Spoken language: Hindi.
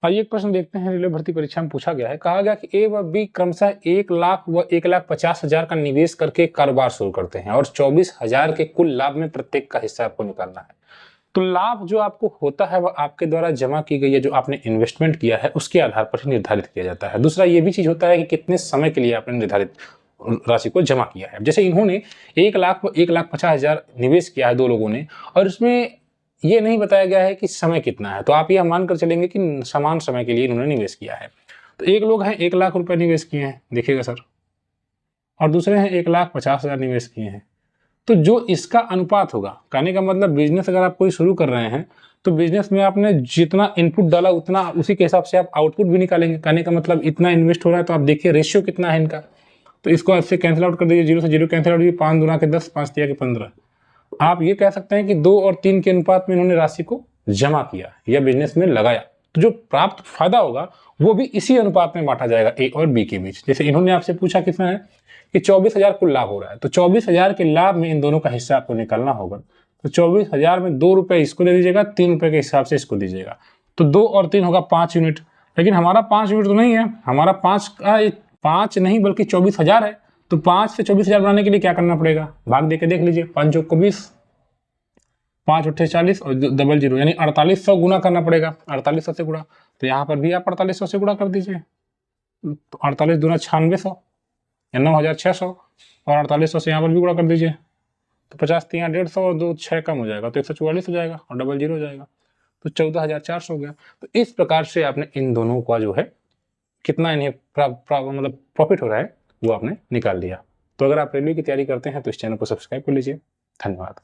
आइए एक प्रश्न देखते हैं, रेलवे भर्ती परीक्षा में पूछा गया है। कहा गया कि ए व बी क्रमशः 1 लाख व 1,50,000 का निवेश करके कारोबार शुरू करते हैं और 24,000 के कुल लाभ में प्रत्येक का हिस्सा आपको निकालना है। तो लाभ जो आपको होता है वह आपके द्वारा जमा की गई है, जो आपने इन्वेस्टमेंट किया है उसके आधार पर ही निर्धारित किया जाता है। दूसरा ये भी चीज होता है कि कितने समय के लिए आपने निर्धारित राशि को जमा किया है। जैसे इन्होंने 1 लाख व 1,50,000 निवेश किया है दो लोगों ने, और इसमें ये नहीं बताया गया है कि समय कितना है, तो आप यह मानकर चलेंगे कि समान समय के लिए इन्होंने निवेश किया है। तो एक लोग हैं 1 लाख रुपए निवेश किए हैं, देखिएगा सर, और दूसरे हैं 1,50,000 निवेश किए हैं। तो जो इसका अनुपात होगा, कहने का मतलब बिजनेस अगर आप कोई शुरू कर रहे हैं तो बिजनेस में आपने जितना इनपुट डाला उतना उसी के हिसाब से आप आउटपुट भी निकालेंगे। कहने का मतलब इतना इन्वेस्ट हो रहा है, तो आप देखिए रेशियो कितना है इनका, तो इसको आपसे कैंसिल आउट कर दीजिए, 0 से 0 कैंसिल आउट कीजिए, 5 दूना के 10, 5 तिया के 15। आप ये कह सकते हैं कि 2 और 3 के अनुपात में इन्होंने राशि को जमा किया या बिजनेस में लगाया, तो जो प्राप्त फायदा होगा वो भी इसी अनुपात में बांटा जाएगा ए और बी के बीच। जैसे इन्होंने आपसे पूछा कितना है कि 24,000 कुल लाभ हो रहा है, तो 24,000 के लाभ में इन दोनों का हिस्सा आपको निकालना होगा। तो 24,000 में 2 रुपए इसको दे दीजिएगा, 3 रुपए के हिसाब से इसको दीजिएगा, तो 2 और 3 होगा 5 यूनिट। लेकिन हमारा 5 यूनिट तो नहीं है, हमारा 5 नहीं बल्कि 24,000 है। तो 5 से 24,000 बनाने के लिए क्या करना पड़ेगा, भाग देके देख लीजिए, 5 को 20, 5 उठे 40 और डबल 0 यानी 4800 गुना करना पड़ेगा, 4800 से गुणा। तो यहाँ पर भी आप 4800 से गुणा कर दीजिए, तो 48 दूना 9600 या 9,600, और 4800 से यहाँ पर भी गुणा कर दीजिए, तो 50 तिया 150 और 2 6 कम हो जाएगा, तो 144 हो जाएगा और डबल 0 हो जाएगा, तो 14,400 हो गया। तो इस प्रकार से आपने इन दोनों का जो है कितना इन्हें मतलब प्रॉफिट हो रहा है वो आपने निकाल लिया। तो अगर आप रेलवे की तैयारी करते हैं तो इस चैनल को सब्सक्राइब कर लीजिए। धन्यवाद।